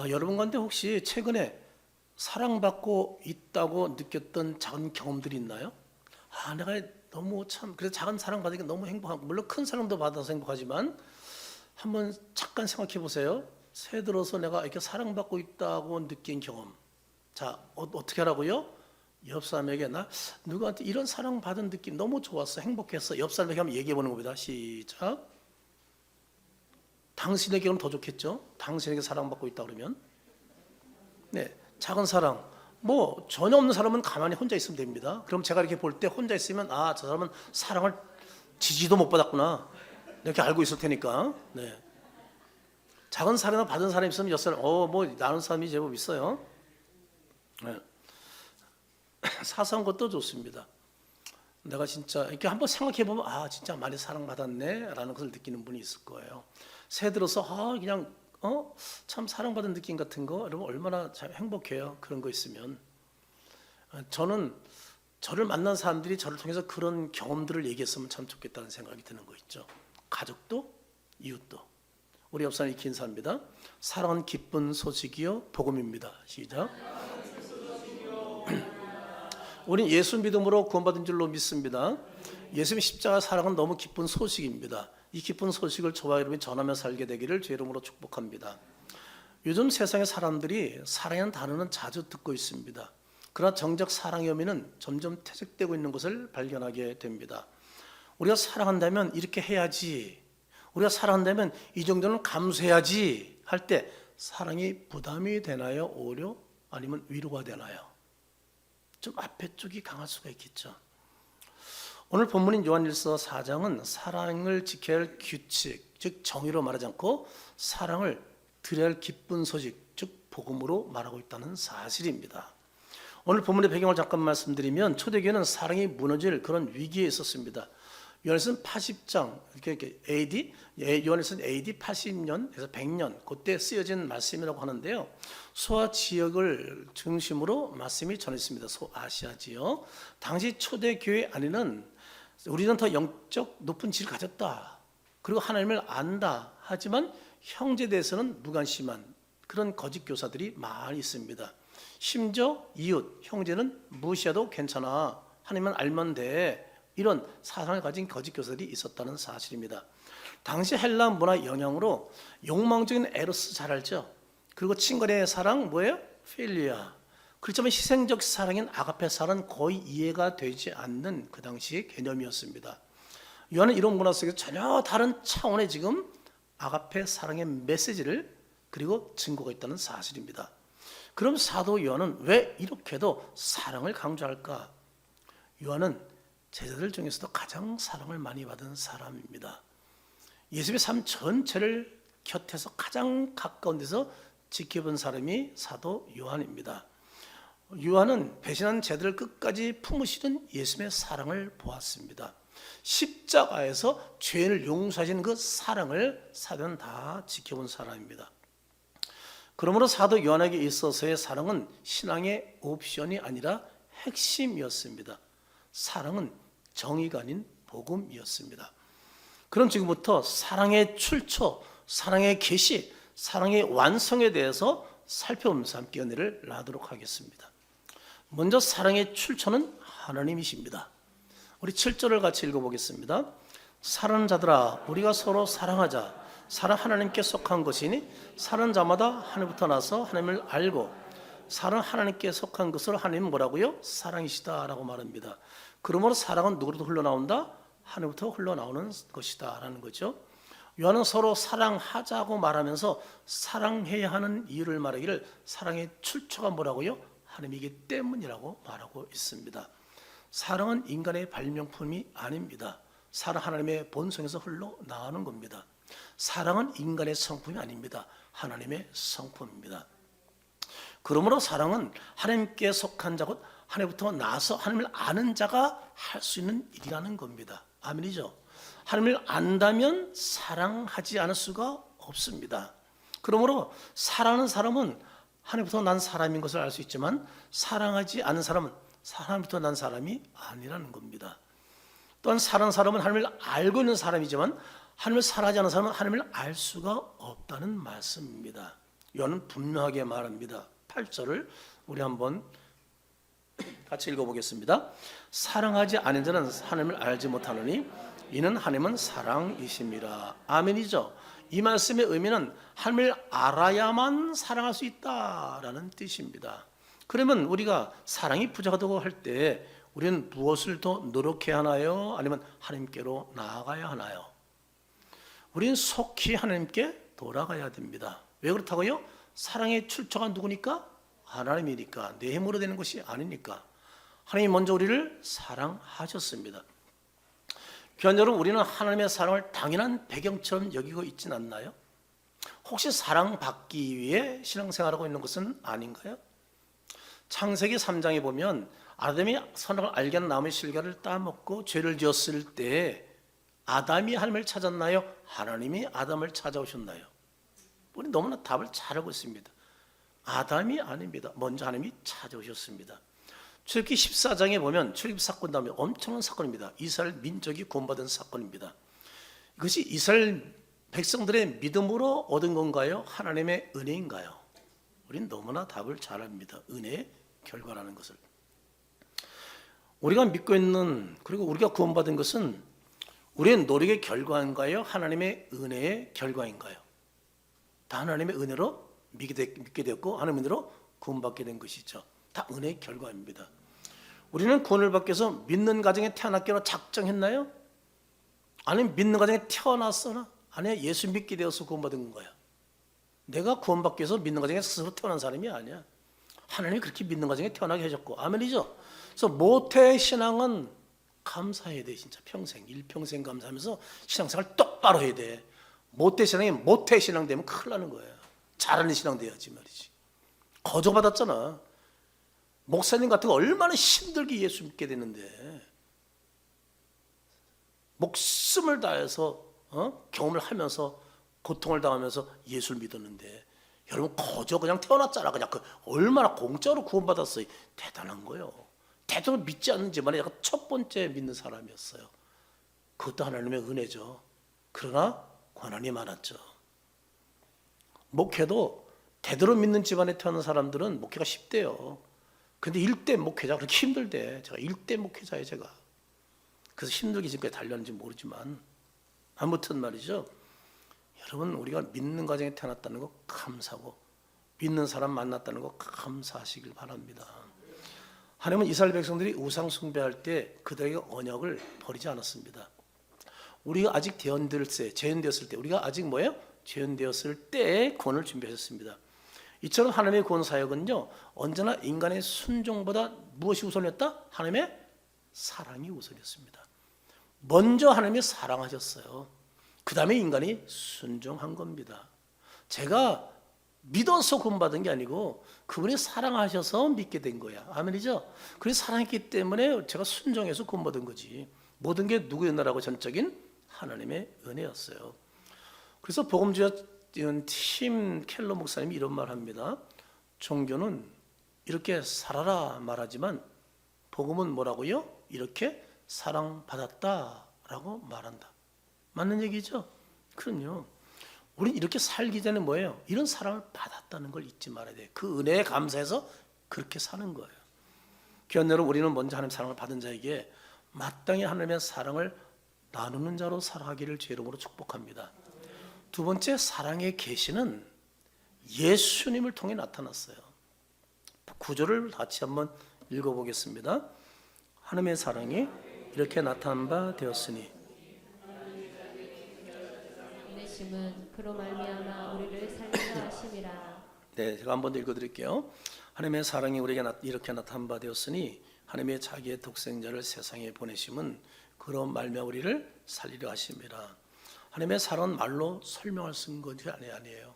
여러분 가운데 혹시 최근에 사랑받고 있다고 느꼈던 작은 경험들이 있나요? 내가 너무 참 그래서 작은 사랑 받으니까 너무 행복하고, 물론 큰 사랑도 받아서 행복하지만 한번 잠깐 생각해 보세요. 새해 들어서 내가 이렇게 사랑받고 있다고 느낀 경험. 자, 어떻게 하라고요? 옆 사람에게 나 누구한테 이런 사랑받은 느낌 너무 좋았어, 행복했어. 옆 사람에게 한번 얘기해 보는 겁니다. 시작. 당신에게는 더 좋겠죠? 당신에게 사랑받고 있다 그러면. 네, 작은 사랑. 뭐 전혀 없는 사람은 가만히 혼자 있으면 됩니다. 그럼 제가 이렇게 볼 때 혼자 있으면 저 사람은 사랑을 지지도 못 받았구나, 이렇게 알고 있을 테니까. 네. 작은 사랑을 받은 사람이 있으면 옆 사람 뭐 나눈 사람이 제법 있어요. 네. 사소한 것도 좋습니다. 내가 진짜 이렇게 한번 생각해 보면 진짜 많이 사랑받았네라는 것을 느끼는 분이 있을 거예요. 새해 들어서 그냥 참 사랑받은 느낌 같은 거, 여러분 얼마나 잘 행복해요. 그런 거 있으면. 저는 저를 만난 사람들이 저를 통해서 그런 경험들을 얘기했으면 참 좋겠다는 생각이 드는 거 있죠. 가족도 이웃도. 우리 옆 사람 익힌 사람입니다. 사랑은 기쁜 소식이요 복음입니다. 시작. 우린 예수 믿음으로 구원받은 줄로 믿습니다. 예수님 십자가 사랑은 너무 기쁜 소식입니다. 이 기쁜 소식을 저와 여러분이 전하며 살게 되기를 주의 이름으로 축복합니다. 요즘 세상의 사람들이 사랑이라는 단어는 자주 듣고 있습니다. 그러나 정작 사랑의 의미는 점점 퇴색되고 있는 것을 발견하게 됩니다. 우리가 사랑한다면 이렇게 해야지, 우리가 사랑한다면 이 정도는 감수해야지 할 때 사랑이 부담이 되나요? 오히려 아니면 위로가 되나요? 좀 앞에 쪽이 강할 수가 있겠죠. 오늘 본문인 요한일서 4장은 사랑을 지켜야 할 규칙, 즉 정의로 말하지 않고 사랑을 드려야 할 기쁜 소식, 즉 복음으로 말하고 있다는 사실입니다. 오늘 본문의 배경을 잠깐 말씀드리면, 초대교회는 사랑이 무너질 그런 위기에 있었습니다. 요한일서는 80장, 이렇게 AD, 요한일서는 AD 80년에서 100년 그때 쓰여진 말씀이라고 하는데요. 소아 지역을 중심으로 말씀이 전했습니다. 소아시아 지역. 당시 초대교회 안에는 우리는 더 영적 높은 지를 가졌다, 그리고 하나님을 안다 하지만 형제에 대해서는 무관심한 그런 거짓 교사들이 많이 있습니다. 심지어 이웃, 형제는 무시해도 괜찮아, 하나님은 알면 돼, 이런 사상을 가진 거짓 교사들이 있었다는 사실입니다. 당시 헬라 문화 영향으로 욕망적인 에로스 잘 알죠? 그리고 친거래의 사랑 뭐예요? 필리아. 그렇지만 희생적 사랑인 아가페 사랑은 거의 이해가 되지 않는 그 당시의 개념이었습니다. 요한은 이런 문화 속에서 전혀 다른 차원의 지금 아가페 사랑의 메시지를 그리고 증거가 있다는 사실입니다. 그럼 사도 요한은 왜 이렇게도 사랑을 강조할까? 요한은 제자들 중에서도 가장 사랑을 많이 받은 사람입니다. 예수님의 삶 전체를 곁에서 가장 가까운 데서 지켜본 사람이 사도 요한입니다. 요한은 배신한 제자들을 끝까지 품으시는 예수님의 사랑을 보았습니다. 십자가에서 죄인을 용서하신 그 사랑을 사도는 다 지켜본 사람입니다. 그러므로 사도 요한에게 있어서의 사랑은 신앙의 옵션이 아니라 핵심이었습니다. 사랑은 정의가 아닌 복음이었습니다. 그럼 지금부터 사랑의 출처, 사랑의 계시, 사랑의 완성에 대해서 살펴보면서 함께 은혜를 나누도록 하겠습니다. 먼저 사랑의 출처는 하나님이십니다. 우리 7절을 같이 읽어보겠습니다. 사랑하는 자들아, 우리가 서로 사랑하자. 사랑 하나님께 속한 것이니 사랑하는 자마다 하늘부터 나서 하나님을 알고, 사랑 하나님께 속한 것을 하나님은 뭐라고요? 사랑이시다 라고 말합니다. 그러므로 사랑은 누구로부터 흘러나온다? 하늘부터 흘러나오는 것이다 라는 거죠. 요한은 서로 사랑하자고 말하면서 사랑해야 하는 이유를 말하기를 사랑의 출처가 뭐라고요? 하나님이기 때문이라고 말하고 있습니다. 사랑은 인간의 발명품이 아닙니다. 사랑 하나님의 본성에서 흘러나오는 겁니다. 사랑은 인간의 성품이 아닙니다. 하나님의 성품입니다. 그러므로 사랑은 하나님께 속한 자고 하나님부터 나서 하나님을 아는 자가 할 수 있는 일이라는 겁니다. 아멘이죠. 하나님을 안다면 사랑하지 않을 수가 없습니다. 그러므로 사랑하는 사람은 하나님부터 난 사람인 것을 알 수 있지만, 사랑하지 않는 사람은 하나님부터 난 사람이 아니라는 겁니다. 또한 사랑하는 사람은 하나님을 알고 있는 사람이지만 하나님을 사랑하지 않는 사람은 하나님을 알 수가 없다는 말씀입니다. 요한은 분명하게 말합니다. 8절을 우리 한번 같이 읽어보겠습니다. 사랑하지 않은 자는 하나님을 알지 못하느니 이는 하나님은 사랑이심이라. 아멘이죠. 이 말씀의 의미는 하나님을 알아야만 사랑할 수 있다라는 뜻입니다. 그러면 우리가 사랑이 부족하다고 할 때 우리는 무엇을 더 노력해야 하나요? 아니면 하나님께로 나아가야 하나요? 우리는 속히 하나님께 돌아가야 됩니다. 왜 그렇다고요? 사랑의 출처가 누구니까? 하나님이니까. 내 힘으로 되는 것이 아니니까. 하나님이 먼저 우리를 사랑하셨습니다. 귀한 여러분, 우리는 하나님의 사랑을 당연한 배경처럼 여기고 있진 않나요? 혹시 사랑받기 위해 신앙생활하고 있는 것은 아닌가요? 창세기 3장에 보면 아담이 선악을 알게 한 나무의 실과를 따먹고 죄를 지었을 때 아담이 하나님을 찾았나요? 하나님이 아담을 찾아오셨나요? 우리 너무나 답을 잘 알고 있습니다. 아담이 아닙니다. 먼저 하나님이 찾아오셨습니다. 출애굽기 14장에 보면 출애굽 사건 다음에 엄청난 사건입니다. 이스라엘 민족이 구원받은 사건입니다. 이것이 이스라엘 백성들의 믿음으로 얻은 건가요? 하나님의 은혜인가요? 우리는 너무나 답을 잘 압니다. 은혜의 결과라는 것을. 우리가 믿고 있는, 그리고 우리가 구원받은 것은 우리의 노력의 결과인가요? 하나님의 은혜의 결과인가요? 다 하나님의 은혜로 믿게 되었고 하나님의 은혜로 구원받게 된 것이죠. 다 은혜의 결과입니다. 우리는 구원을 받기 위해서 믿는 가정에 태어났기로 작정했나요? 아니면 믿는 가정에 태어났으나 아니야, 예수 믿게 되어서 구원받은 거야. 내가 구원받기 위해서 믿는 가정에 스스로 태어난 사람이 아니야. 하나님이 그렇게 믿는 가정에 태어나게 해줬고, 아멘이죠. 그래서 모태신앙은 감사해야 돼. 진짜 평생, 일평생 감사하면서 신앙생활 똑바로 해야 돼. 모태신앙이 모태신앙 되면 큰일 나는 거예요. 잘하는 신앙 돼야지 말이지. 거저받았잖아. 목사님 같은 거 얼마나 힘들게 예수 믿게 됐는데, 목숨을 다해서 경험을 하면서 고통을 당하면서 예수를 믿었는데, 여러분 거저 그냥 태어났잖아. 그냥 얼마나 공짜로 구원받았어요. 대단한 거예요. 대단히 믿지 않는 집안에 약간 첫 번째 믿는 사람이었어요. 그것도 하나님의 은혜죠. 그러나 고난이 많았죠. 목회도 대대로 믿는 집안에 태어난 사람들은 목회가 쉽대요. 근데 일대 목회자 그렇게 힘들대. 제가 일대 목회자예요, 제가. 그래서 힘들게 지금까지 달렸는지 모르지만 아무튼 말이죠. 여러분, 우리가 믿는 가정에 태어났다는 거 감사하고 믿는 사람 만났다는 거 감사하시길 바랍니다. 하나님은 이스라엘 백성들이 우상 숭배할 때 그들에게 언약을 버리지 않았습니다. 우리가 아직 재현되었을 때, 우리가 아직 뭐예요? 재현되었을 때 구원을 준비하셨습니다. 이처럼 하나님의 구원 사역은요, 언제나 인간의 순종보다 무엇이 우선이었다? 하나님의 사랑이 우선이었습니다. 먼저 하나님이 사랑하셨어요. 그 다음에 인간이 순종한 겁니다. 제가 믿어서 구원받은 게 아니고 그분이 사랑하셔서 믿게 된 거야. 아멘이죠? 그래서 사랑했기 때문에 제가 순종해서 구원받은 거지. 모든 게 누구의 나라고 전적인 하나님의 은혜였어요. 그래서 복음주의 팀 켈러 목사님이 이런 말 합니다. 종교는 이렇게 살아라 말하지만 복음은 뭐라고요? 이렇게 사랑받았다라고 말한다. 맞는 얘기죠? 그럼요. 우린 이렇게 살기 전에 뭐예요? 이런 사랑을 받았다는 걸 잊지 말아야 돼요. 그 은혜에 감사해서 그렇게 사는 거예요. 귀한 여러분, 우리는 먼저 하나님의 사랑을 받은 자에게 마땅히 하나님의 사랑을 나누는 자로 살아가기를 주 이름으로 축복합니다. 두 번째, 사랑의 계시는 예수님을 통해 나타났어요. 구절을 같이 한번 읽어보겠습니다. 하나님의 사랑이 이렇게 나타난 바 되었으니 인내심은 그로 말미암아 우리를 살리려 하심이라. 네, 제가 한 번 더 읽어드릴게요. 하나님의 사랑이 우리에게 이렇게 나타난 바 되었으니 하나님의 자기의 독생자를 세상에 보내심은 그로 말미암아 우리를 살리려 하심이라. 하나님의 사랑은 말로 설명할 수 있는 것이 아니에요.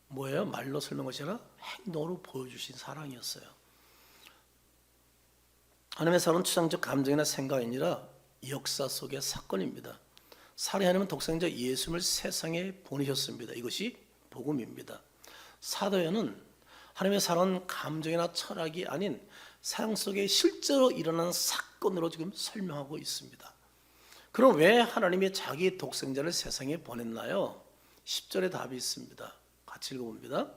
뭐예요? 말로 설명한 것이 아니라 행동으로 보여주신 사랑이었어요. 하나님의 사랑은 추상적 감정이나 생각이 아니라 역사 속의 사건입니다. 사랑의 하나님은 독생자 예수를 세상에 보내셨습니다. 이것이 복음입니다. 사도행은 하나님의 사랑은 감정이나 철학이 아닌 세상 속에 실제로 일어난 사건으로 지금 설명하고 있습니다. 그럼 왜 하나님이 자기 독생자를 세상에 보냈나요? 10절에 답이 있습니다. 같이 읽어봅니다.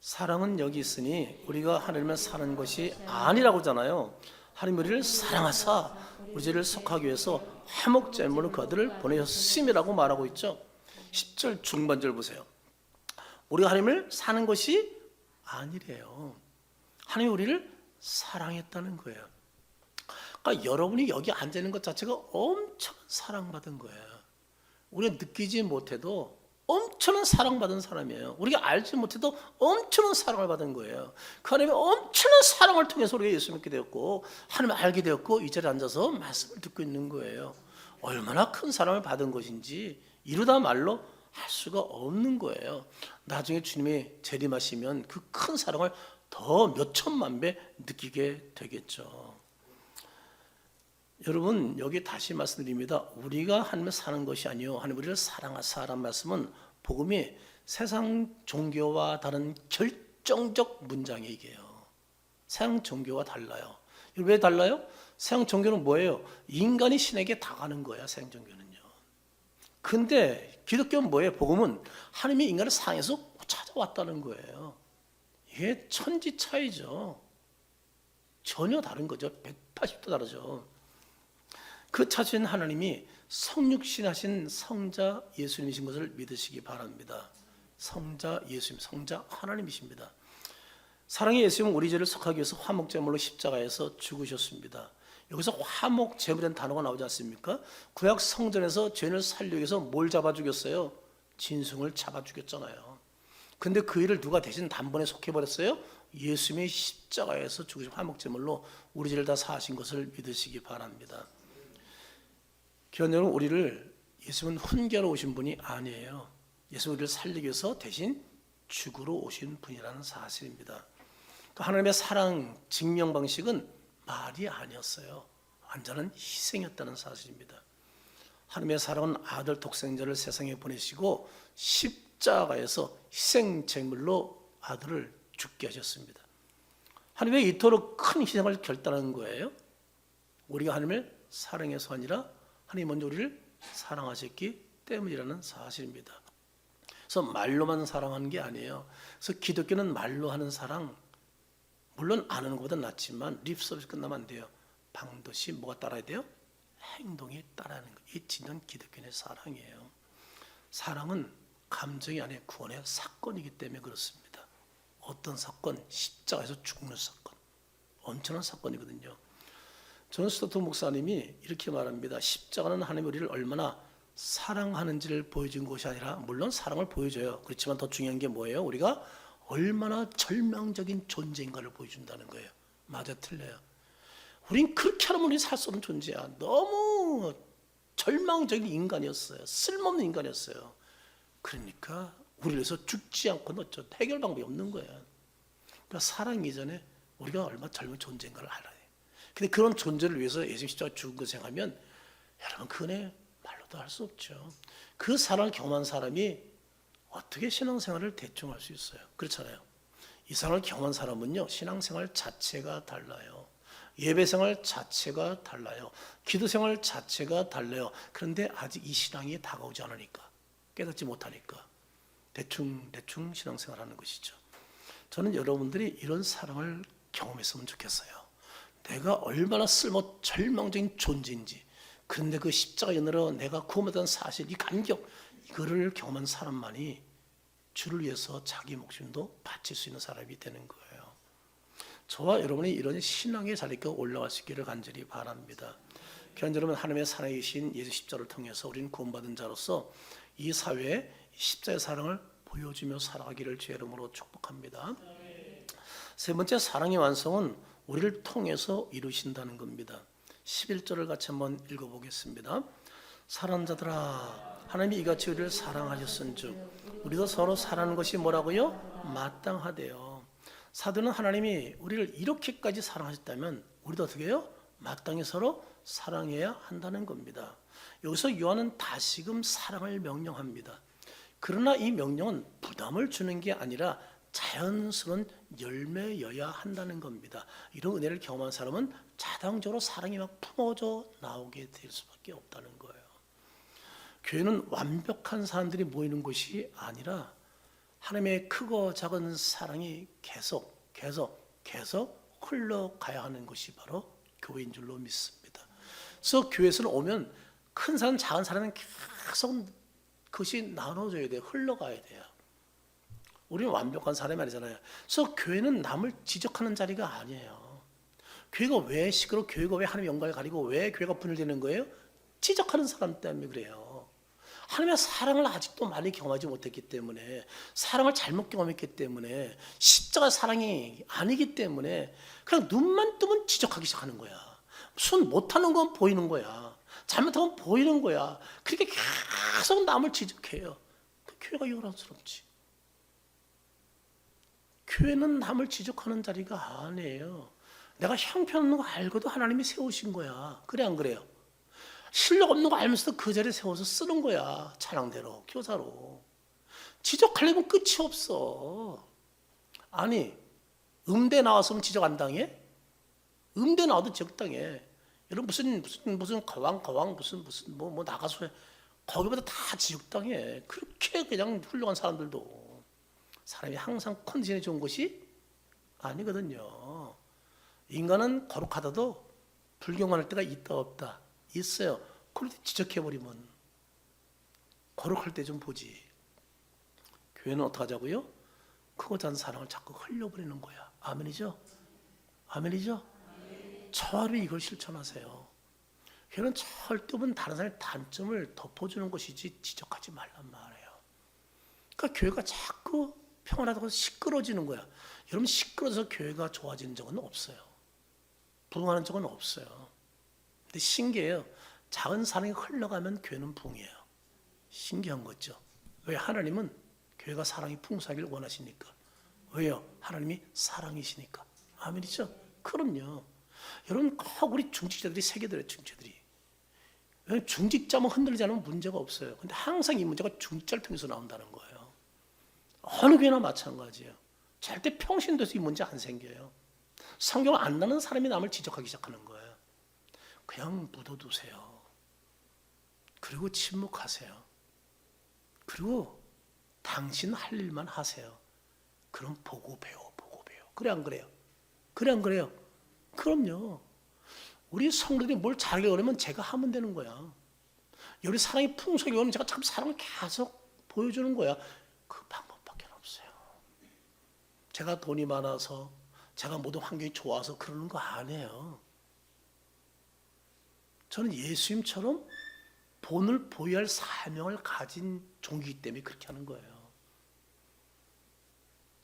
사랑은 여기 있으니 우리가 하나님을 사는 것이 아니라고 하잖아요. 하나님 우리를 사랑하사 우리 죄를 속하기 위해서 화목제물로 그들을 보내셨음이라고 말하고 있죠. 10절 중반절 보세요. 우리가 하나님을 사는 것이 아니래요. 하나님이 우리를 사랑했다는 거예요. 그러니까 여러분이 여기 앉아있는 것 자체가 엄청난 사랑받은 거예요. 우리가 느끼지 못해도 엄청난 사랑받은 사람이에요. 우리가 알지 못해도 엄청난 사랑을 받은 거예요. 그 하나님의 엄청난 사랑을 통해서 우리가 예수 믿게 되었고 하나님을 알게 되었고 이 자리에 앉아서 말씀을 듣고 있는 거예요. 얼마나 큰 사랑을 받은 것인지 이루다 말로 할 수가 없는 거예요. 나중에 주님이 재림하시면 그 큰 사랑을 더 몇 천만 배 느끼게 되겠죠. 여러분 여기 다시 말씀드립니다. 우리가 하나님을 사는 것이 아니요 하나님 우리를 사랑하사라는 말씀은 복음이 세상 종교와 다른 결정적 문장의 얘기예요. 세상 종교와 달라요. 왜 달라요? 세상 종교는 뭐예요? 인간이 신에게 당하는 거야. 세상 종교는요. 근데 기독교는 뭐예요? 복음은 하나님이 인간을 사랑해서 찾아왔다는 거예요. 이게 천지 차이죠. 전혀 다른 거죠. 180도 다르죠. 그 찾으신 하나님이 성육신하신 성자 예수님이신 것을 믿으시기 바랍니다. 성자 예수님, 성자 하나님이십니다. 사랑의 예수님은 우리 죄를 속하기 위해서 화목제물로 십자가에서 죽으셨습니다. 여기서 화목제물이라는 단어가 나오지 않습니까? 구약 성전에서 죄인을 살리기 위해서 뭘 잡아 죽였어요? 진승을 잡아 죽였잖아요. 근데 그 일을 누가 대신 단번에 속해버렸어요? 예수님이 십자가에서 죽으신 화목제물로 우리 죄를 다 사하신 것을 믿으시기 바랍니다. 귀한 여러분, 우리를 예수님은 훈계로 오신 분이 아니에요. 예수는 우리를 살리기 위해서 대신 죽으러 오신 분이라는 사실입니다. 또 하나님의 사랑 증명 방식은 말이 아니었어요. 완전한 희생이었다는 사실입니다. 하나님의 사랑은 아들 독생자를 세상에 보내시고 십자가에서 희생제물로 아들을 죽게 하셨습니다. 하나님이 왜 이토록 큰 희생을 결단한 거예요? 우리가 하나님을 사랑해서 아니라 하나님 먼저 우리를 사랑하셨기 때문이라는 사실입니다. 그래서 말로만 사랑하는 게 아니에요. 그래서 기독교는 말로 하는 사랑, 물론 아는 것보다 낫지만 립 서비스 끝나면 안 돼요. 반드시 뭐가 따라야 돼요? 행동이 따라야 하는 거예요. 이 진정 기독교의 사랑이에요. 사랑은 감정이 아니라 구원의 사건이기 때문에 그렇습니다. 어떤 사건? 십자가에서 죽는 사건. 엄청난 사건이거든요. 존 스토트 목사님이 이렇게 말합니다. 십자가는 하나님이 우리를 얼마나 사랑하는지를 보여준 것이 아니라 물론 사랑을 보여줘요. 그렇지만 더 중요한 게 뭐예요? 우리가 얼마나 절망적인 존재인가를 보여준다는 거예요. 맞아 틀려요. 우린 그렇게 하면 우리 살 수 없는 존재야. 너무 절망적인 인간이었어요. 쓸모없는 인간이었어요. 그러니까 우리를 위해서 죽지 않고는 어쩌 해결 방법이 없는 거예요. 그러니까 사랑 이전에 우리가 얼마나 젊은 존재인가를 알아야 돼요. 근데 그런 존재를 위해서 예수 십자가 죽은 것 생각하면 여러분 그 은혜 말로도 할 수 없죠. 그 사랑을 경험한 사람이 어떻게 신앙생활을 대충 할 수 있어요? 그렇잖아요. 이 사랑을 경험한 사람은요 신앙생활 자체가 달라요. 예배생활 자체가 달라요. 기도생활 자체가 달라요. 그런데 아직 이 신앙이 다가오지 않으니까 깨닫지 못하니까 대충 신앙생활하는 것이죠. 저는 여러분들이 이런 사랑을 경험했으면 좋겠어요. 내가 얼마나 절망적인 존재인지, 그런데 그 십자가 연으로 내가 구원받은 사실, 이 감격, 이거를 경험한 사람만이 주를 위해서 자기 목숨도 바칠 수 있는 사람이 되는 거예요. 저와 여러분이 이런 신앙의 자리가 올라갈 수 있기를 간절히 바랍니다. 그런 여러분, 하나님의 살아계신 예수 십자가를 통해서 우리는 구원받은 자로서 이 사회에 십자가의 사랑을 보여주며 살아가기를 주의 이름으로 축복합니다. 세 번째, 사랑의 완성은 우리를 통해서 이루신다는 겁니다. 11절을 같이 한번 읽어보겠습니다. 사랑하는 자들아, 하나님이 이같이 우리를 사랑하셨은즉 우리도 서로 사랑하는 것이 뭐라고요? 마땅하대요. 사도는 하나님이 우리를 이렇게까지 사랑하셨다면 우리도 어떻게 해요? 마땅히 서로 사랑해야 한다는 겁니다. 여기서 요한은 다시금 사랑을 명령합니다. 그러나 이 명령은 부담을 주는 게 아니라 자연스러운 열매여야 한다는 겁니다. 이런 은혜를 경험한 사람은 자동적으로 사랑이 막 품어져 나오게 될 수밖에 없다는 거예요. 교회는 완벽한 사람들이 모이는 곳이 아니라 하나님의 크고 작은 사랑이 계속 흘러가야 하는 것이 바로 교회인 줄로 믿습니다. 그래서 교회에서는 오면 큰 사람 작은 사람은 계속 그것이 나눠져야 돼요. 흘러가야 돼요. 우리는 완벽한 사람이 아니잖아요. 그래서 교회는 남을 지적하는 자리가 아니에요. 교회가 왜 시끄럽고 교회가 왜 하나님의 영광을 가리고 왜 교회가 분열되는 거예요? 지적하는 사람 때문에 그래요. 하나님의 사랑을 아직도 많이 경험하지 못했기 때문에, 사랑을 잘못 경험했기 때문에, 십자가 사랑이 아니기 때문에 그냥 눈만 뜨면 지적하기 시작하는 거야. 무슨 못하는 건 보이는 거야. 잘못하면 보이는 거야. 그렇게 계속 남을 지적해요. 그 교회가 요란스럽지. 교회는 남을 지적하는 자리가 아니에요. 내가 형편없는 거 알고도 하나님이 세우신 거야. 그래 안 그래요? 실력 없는 거 알면서도 그 자리에 세워서 쓰는 거야. 찬양대로, 교사로. 지적하려면 끝이 없어. 아니, 음대 나왔으면 지적 안 당해? 음대 나와도 지적 당해. 여러분 무슨 거왕 무슨 뭐 나가서 해. 거기보다 다 지적 당해. 그렇게 그냥 훌륭한 사람들도 사람이 항상 컨디션이 좋은 것이 아니거든요. 인간은 거룩하다도 불경할 때가 있다 없다 있어요. 그럴 때 지적해버리면 거룩할 때 좀 보지. 교회는 어떻게 하자고요? 크고 작은 사랑을 자꾸 흘려버리는 거야. 아멘이죠? 아멘이죠? 저하루 이걸 실천하세요. 교회는 절대 없는 다른 사람의 단점을 덮어주는 것이지 지적하지 말란 말이에요. 그러니까 교회가 자꾸 평안하다고 시끄러지는 거야. 여러분 시끄러져서 교회가 좋아지는 적은 없어요. 부흥하는 적은 없어요. 근데 신기해요. 작은 사랑이 흘러가면 교회는 부흥해요. 신기한 거죠. 왜? 하나님은 교회가 사랑이 풍성하길 원하시니까. 왜요? 하나님이 사랑이시니까. 아멘이죠? 그럼요. 여러분 꼭 우리 중직자들이 새겨들어요. 중직자들이. 중직자만 흔들리지 않으면 문제가 없어요. 근데 항상 이 문제가 중직자를 통해서 나온다는 거예요. 어느 교회나 마찬가지예요. 절대 평신도에서 이 문제 안 생겨요. 성경 안 나는 사람이 남을 지적하기 시작하는 거예요. 그냥 묻어두세요. 그리고 침묵하세요. 그리고 당신 할 일만 하세요. 그럼 보고 배워. 그래 안 그래요? 그래 안 그래요? 그럼요. 우리 성도들이 뭘 잘하려고 그러면 제가 하면 되는 거야. 우리 사랑이 풍성하게 오면 제가 참 사랑을 계속 보여주는 거야. 그 방법밖에 없어요. 제가 돈이 많아서 제가 모든 환경이 좋아서 그러는 거 아니에요. 저는 예수님처럼 본을 보유할 사명을 가진 종이기 때문에 그렇게 하는 거예요.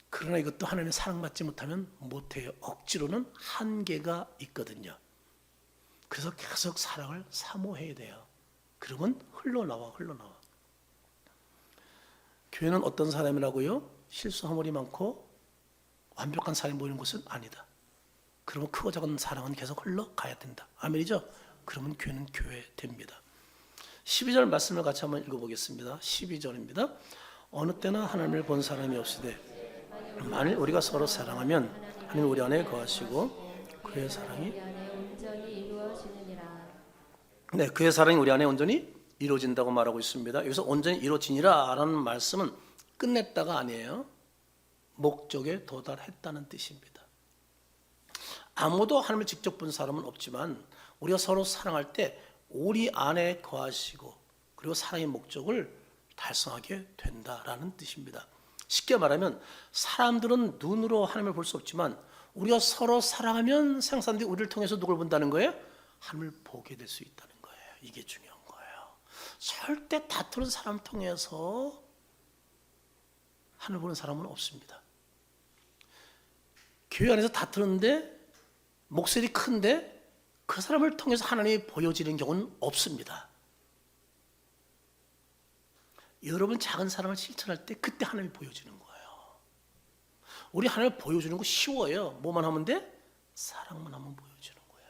그러나 이것도 하나님의 사랑받지 못하면 못해요. 억지로는 한계가 있거든요. 그래서 계속 사랑을 사모해야 돼요. 그러면 흘러나와. 교회는 어떤 사람이라고요? 실수 허물이 많고 완벽한 사람이 모이는 곳은 아니다. 그러면 크고 작은 사랑은 계속 흘러가야 된다. 아멘이죠? 그러면 교회는 교회 됩니다. 12절 말씀을 같이 한번 읽어보겠습니다. 12절입니다. 어느 때나 하나님을 본 사람이 없으되 만일 우리가 서로 사랑하면 하나님 우리 안에 거하시고 그의 사랑이 네, 그의 사랑이 우리 안에 온전히 이루어진다고 말하고 있습니다. 여기서 온전히 이루어지니라 라는 말씀은 끝냈다가 아니에요. 목적에 도달했다는 뜻입니다. 아무도 하나님을 직접 본 사람은 없지만 우리가 서로 사랑할 때 우리 안에 거하시고 그리고 사랑의 목적을 달성하게 된다라는 뜻입니다. 쉽게 말하면 사람들은 눈으로 하나님을 볼 수 없지만 우리가 서로 사랑하면 세상 사람들이 우리를 통해서 누굴 본다는 거예요? 하나님을 보게 될 수 있다는 거예요. 이게 중요한 거예요. 절대 다투는 사람 통해서 하늘 보는 사람은 없습니다. 교회 안에서 다투는데 목소리 큰데 그 사람을 통해서 하나님이 보여지는 경우는 없습니다. 여러분 작은 사랑을 실천할 때 그때 하나님이 보여주는 거예요. 우리 하나님을 보여주는 거 쉬워요. 뭐만 하면 돼? 사랑만 하면 보여주는 거예요.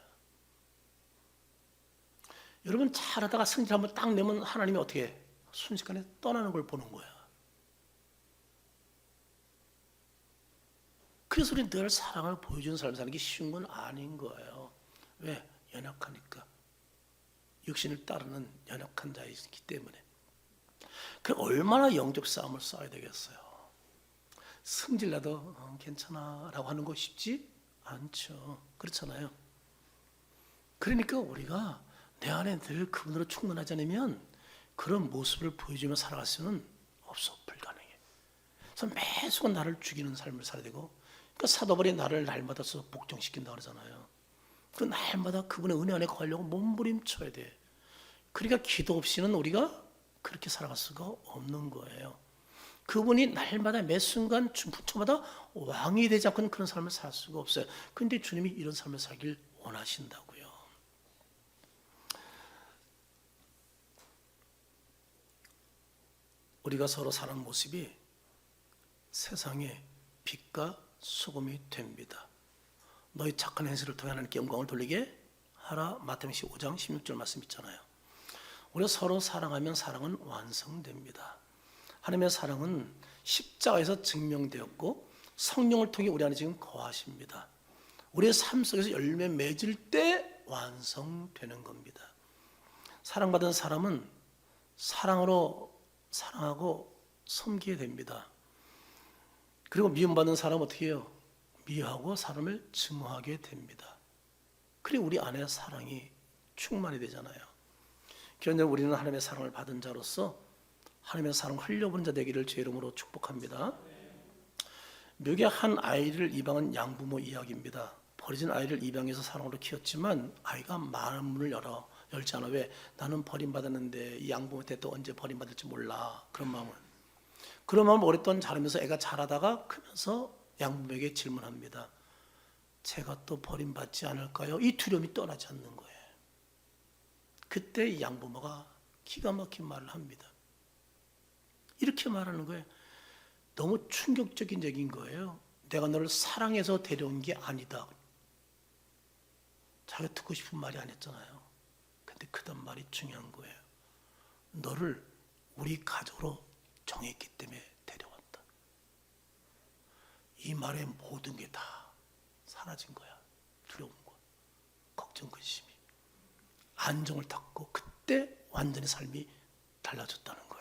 여러분 잘하다가 성질 한번 딱 내면 하나님이 어떻게 해? 순식간에 떠나는 걸 보는 거야. 그래서 우리 늘 사랑을 보여주는 삶을 사는 게 쉬운 건 아닌 거예요. 왜? 연약하니까. 육신을 따르는 연약한 자이기 때문에. 그 얼마나 영적 싸움을 싸워야 되겠어요. 승질나도 괜찮아 라고 하는 거 쉽지 않죠. 그렇잖아요. 그러니까 우리가 내 안에 늘 그분으로 충만하지 않으면 그런 모습을 보여주며 살아갈 수는 없어. 불가능해. 그래서 매 순간 나를 죽이는 삶을 살아야 되고, 그러니까 사도 바울이 나를 날마다 복종시킨다고 그러잖아요. 그 날마다 그분의 은혜 안에 거하려고 몸부림쳐야 돼. 그러니까 기도 없이는 우리가 그렇게 살아갈 수가 없는 거예요. 그분이 날마다 매 순간 분초마다 왕이 되지 않고는 그런 삶을 살 수가 없어요. 그런데 주님이 이런 삶을 살길 원하신다고요. 우리가 서로 사는 모습이 세상의 빛과 소금이 됩니다. 너희 착한 행실을 통해 하나님께 영광을 돌리게 하라. 마태복음 5장 16절 말씀 있잖아요. 우리가 서로 사랑하면 사랑은 완성됩니다. 하나님의 사랑은 십자가에서 증명되었고 성령을 통해 우리 안에 지금 거하십니다. 우리의 삶 속에서 열매 맺을 때 완성되는 겁니다. 사랑받은 사람은 사랑으로 사랑하고 섬기게 됩니다. 그리고 미움받는 사람은 어떻게 해요? 미워하고 사람을 증오하게 됩니다. 그리고 우리 안에 사랑이 충만이 되잖아요. 그런데 우리는 하나님의 사랑을 받은 자로서 하나님의 사랑을 흘려보는 자 되기를 제 이름으로 축복합니다. 묘기의 한 아이를 입양한 양부모 이야기입니다. 버려진 아이를 입양해서 사랑으로 키웠지만 아이가 마음문을 열지 않아. 왜? 나는 버림받았는데 이 양부모한테 또 언제 버림받을지 몰라. 그런 마음을 오랫동안 자라면서 애가 자라다가 크면서 양부모에게 질문합니다. 제가 또 버림받지 않을까요? 이 두려움이 떠나지 않는 거예요. 그때 이 양부모가 기가 막힌 말을 합니다. 이렇게 말하는 거예요. 너무 충격적인 얘기인 거예요. 내가 너를 사랑해서 데려온 게 아니다. 자기가 듣고 싶은 말이 아니었잖아요. 근데 그단 말이 중요한 거예요. 너를 우리 가족으로 정했기 때문에 데려왔다. 이 말에 모든 게 다 사라진 거야. 두려움과 걱정, 근심이. 안정을 탔고 그때 완전히 삶이 달라졌다는 거예요.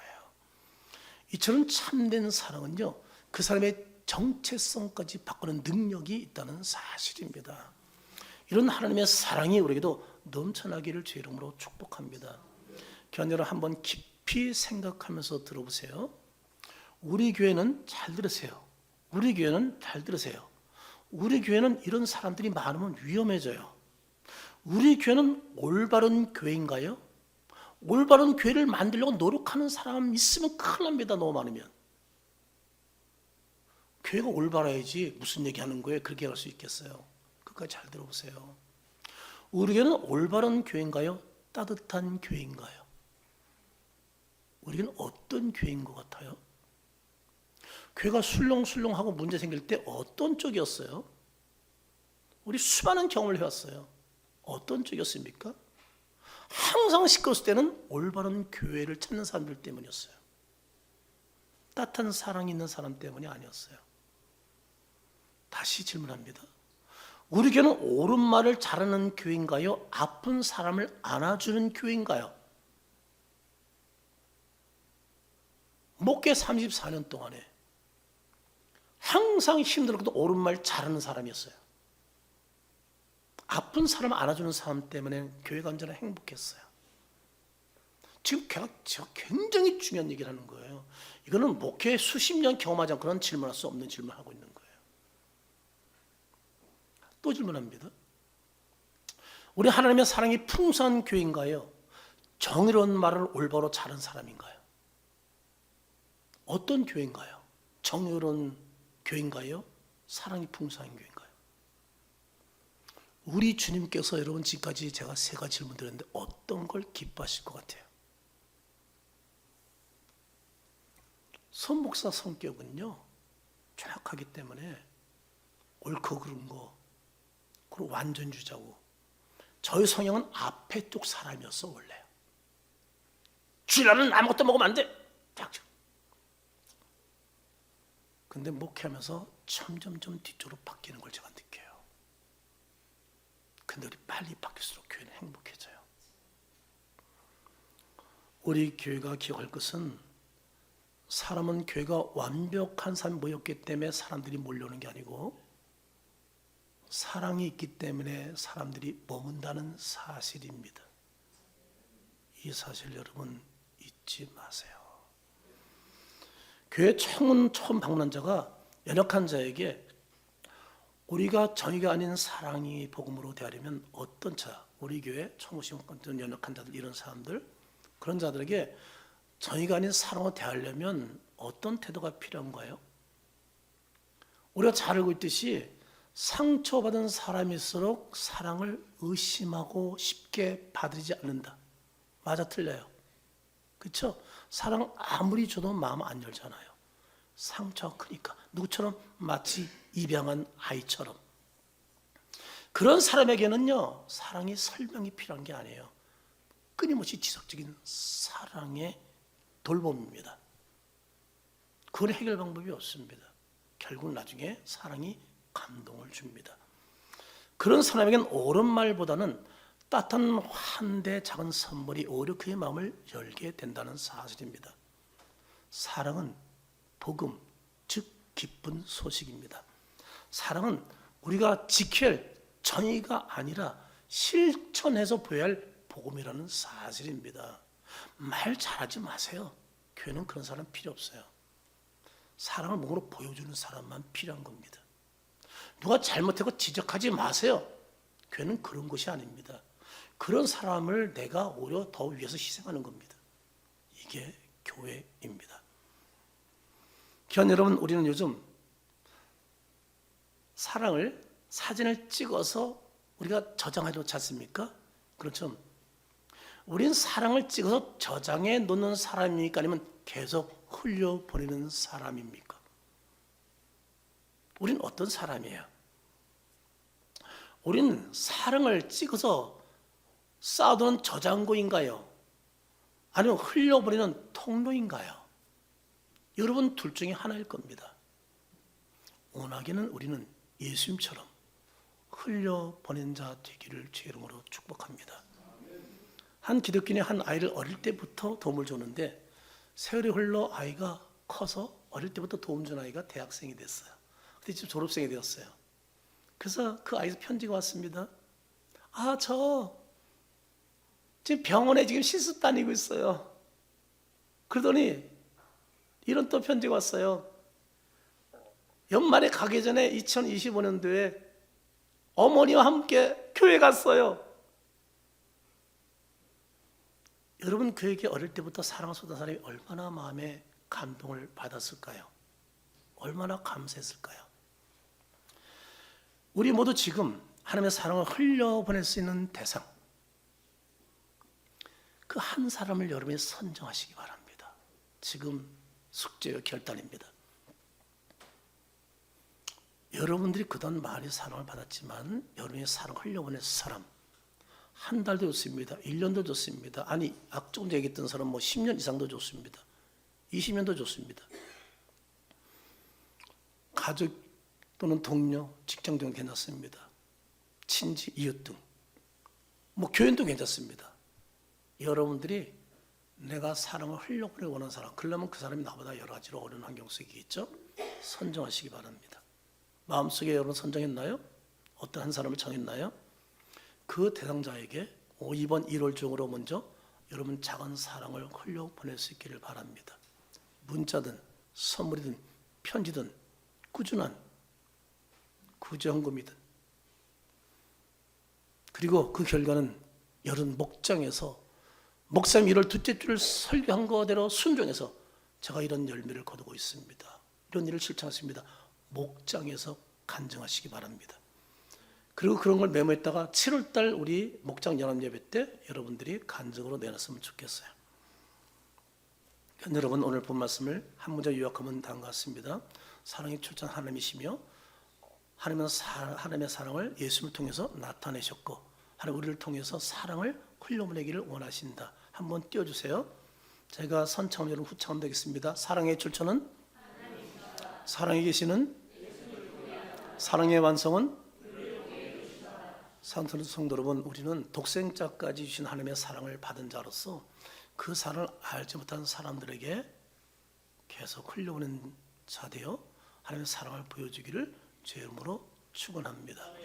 이처럼 참된 사랑은요, 그 사람의 정체성까지 바꾸는 능력이 있다는 사실입니다. 이런 하나님의 사랑이 우리에게도 넘쳐나기를 주 이름으로 축복합니다. 교회를 한번 깊이 생각하면서 들어보세요. 우리 교회는 잘 들으세요. 우리 교회는 잘 들으세요. 우리 교회는 이런 사람들이 많으면 위험해져요. 우리 교회는 올바른 교회인가요? 올바른 교회를 만들려고 노력하는 사람 있으면 큰일 납니다. 너무 많으면. 교회가 올바라야지 무슨 얘기하는 거예요? 그렇게 할 수 있겠어요? 끝까지 잘 들어보세요. 우리 교회는 올바른 교회인가요? 따뜻한 교회인가요? 우리 교회는 어떤 교회인 것 같아요? 교회가 술렁술렁하고 문제 생길 때 어떤 쪽이었어요? 우리 수많은 경험을 해왔어요. 어떤 쪽이었습니까? 항상 시끄러웠을 때는 올바른 교회를 찾는 사람들 때문이었어요. 따뜻한 사랑이 있는 사람 때문이 아니었어요. 다시 질문합니다. 우리 교회는 옳은 말을 잘하는 교회인가요? 아픈 사람을 안아주는 교회인가요? 목회 34년 동안에 항상 힘들어도 옳은 말 잘하는 사람이었어요. 아픈 사람 안아주는 사람 때문에 교회가 언제나 행복했어요. 지금 제가 굉장히 중요한 얘기를 하는 거예요. 이거는 목회 수십 년 경험하지 않고는 질문할 수 없는 질문을 하고 있는 거예요. 또 질문합니다. 우리 하나님의 사랑이 풍성한 교회인가요? 정의로운 말을 올바로 잘하는 사람인가요? 어떤 교회인가요? 정의로운 교회인가요? 사랑이 풍성한 교회인가요? 우리 주님께서 여러분 지금까지 제가 세 가지 질문 드렸는데 어떤 걸 기뻐하실 것 같아요? 손 목사 성격은요 정확하기 때문에 옳고 그른 거 그리고 완전주의자고 저희 성향은 앞에 쪽 사람이었어 원래. 주일날은 아무것도 먹으면 안 돼. 근데 목회하면서 점점점 뒤쪽으로 바뀌는 걸 제가 느껴요. 근데 우리 빨리 바뀔수록 교회는 행복해져요. 우리 교회가 기억할 것은 사람은 교회가 완벽한 사람이 모였기 때문에 사람들이 몰려오는 게 아니고 사랑이 있기 때문에 사람들이 머문다는 사실입니다. 이 사실 여러분 잊지 마세요. 교회 처음 방문한 자가 연약한 자에게 우리가 정의가 아닌 사랑이 복음으로 대하려면 어떤 자, 우리 교회 처음 오신 어떤 연약한 자들 이런 사람들 그런 자들에게 정의가 아닌 사랑으로 대하려면 어떤 태도가 필요한가요? 우리가 잘 알고 있듯이 상처받은 사람일수록 사랑을 의심하고 쉽게 받아들이지 않는다. 맞아 틀려요? 그렇죠? 사랑 아무리 줘도 마음 안 열잖아요. 상처가 크니까 누구처럼 마치 입양한 아이처럼. 그런 사람에게는요 사랑이 설명이 필요한 게 아니에요. 끊임없이 지속적인 사랑의 돌봄입니다. 그건 해결 방법이 없습니다. 결국 나중에 사랑이 감동을 줍니다. 그런 사람에게는 옳은 말보다는 따뜻한 환대 작은 선물이 오히려 그의 마음을 열게 된다는 사실입니다. 사랑은 복음, 즉 기쁜 소식입니다. 사랑은 우리가 지켜야 할 정의가 아니라 실천해서 보여야 할 복음이라는 사실입니다. 말 잘하지 마세요. 교회는 그런 사람 필요 없어요. 사랑을 몸으로 보여주는 사람만 필요한 겁니다. 누가 잘못하고 지적하지 마세요. 교회는 그런 것이 아닙니다. 그런 사람을 내가 오히려 더 위해서 희생하는 겁니다. 이게 교회입니다. 기관 여러분, 우리는 요즘 사진을 찍어서 우리가 저장해 놓지 않습니까? 그렇죠. 우린 사랑을 찍어서 저장해 놓는 사람입니까? 아니면 계속 흘려보내는 사람입니까? 우린 어떤 사람이에요? 우린 사랑을 찍어서 쌓아두는 저장고인가요? 아니면 흘려보내는 통로인가요? 여러분 둘 중에 하나일 겁니다. 원하기는 우리는 예수님처럼 흘려보낸 자 되기를 주의 이름으로 축복합니다. 한 기독교인이 한 아이를 어릴 때부터 도움을 줬는데 세월이 흘러 아이가 커서 어릴 때부터 도움 준 아이가 대학생이 됐어요. 근데 지금 졸업생이 되었어요. 그래서 그 아이에서 편지가 왔습니다. 저 지금 병원에 지금 실습 다니고 있어요. 그러더니 이런 또 편지가 왔어요. 연말에 가기 전에 2025년도에 어머니와 함께 교회 갔어요. 여러분 그에게 어릴 때부터 사랑을 쏟은 사람이 얼마나 마음에 감동을 받았을까요? 얼마나 감사했을까요? 우리 모두 지금 하나님의 사랑을 흘려보낼 수 있는 대상, 그 한 사람을 여러분이 선정하시기 바랍니다. 지금 숙제의 결단입니다. 여러분들이 그동안 많이 사랑을 받았지만 여러분이 사랑을 흘려보낼 사람, 한 달도 좋습니다. 1년도 좋습니다. 아니 조금 전에 얘기했던 사람 10년 이상도 좋습니다. 20년도 좋습니다. 가족 또는 동료, 직장 등 괜찮습니다. 친지, 이웃 등 교인도 괜찮습니다. 여러분들이 내가 사랑을 흘려보내고 원하는 사람, 그러려면 그 사람이 나보다 여러 가지로 어려운 환경 속에 있죠. 선정하시기 바랍니다. 마음속에 여러분 선정했나요? 어떤 한 사람을 정했나요? 그 대상자에게 이번 1월 중으로 먼저 여러분 작은 사랑을 흘려보낼 수 있기를 바랍니다. 문자든 선물이든 편지든 꾸준한 구제헌금이든, 그리고 그 결과는 여름 목장에서 목사님 1월 둘째 주 설교한 거대로 순종해서 제가 이런 열매를 거두고 있습니다. 이런 일을 실천했습니다. 목장에서 간증하시기 바랍니다. 그리고 그런 걸 메모했다가 7월달 우리 목장 연합예배 때 여러분들이 간증으로 내놨으면 좋겠어요. 여러분 오늘 본 말씀을 한 문제 요약하면 다음과 같습니다. 사랑이 출전 하나님이시며 하나님의 사랑을 예수님을 통해서 나타내셨고 하나님 우리를 통해서 사랑을 흘려보내기를 원하신다. 한번 띄워주세요. 제가 선창 여러분 후창 되겠습니다. 사랑의 출처는 사랑에 계시는 사랑의 완성은 사랑하는 성도 여러분, 우리는 독생자까지 주신 하나님의 사랑을 받은 자로서 그 사랑을 알지 못하는 사람들에게 계속 흘려오는 자 되어 하나님의 사랑을 보여주기를 주의 이름으로 축원합니다.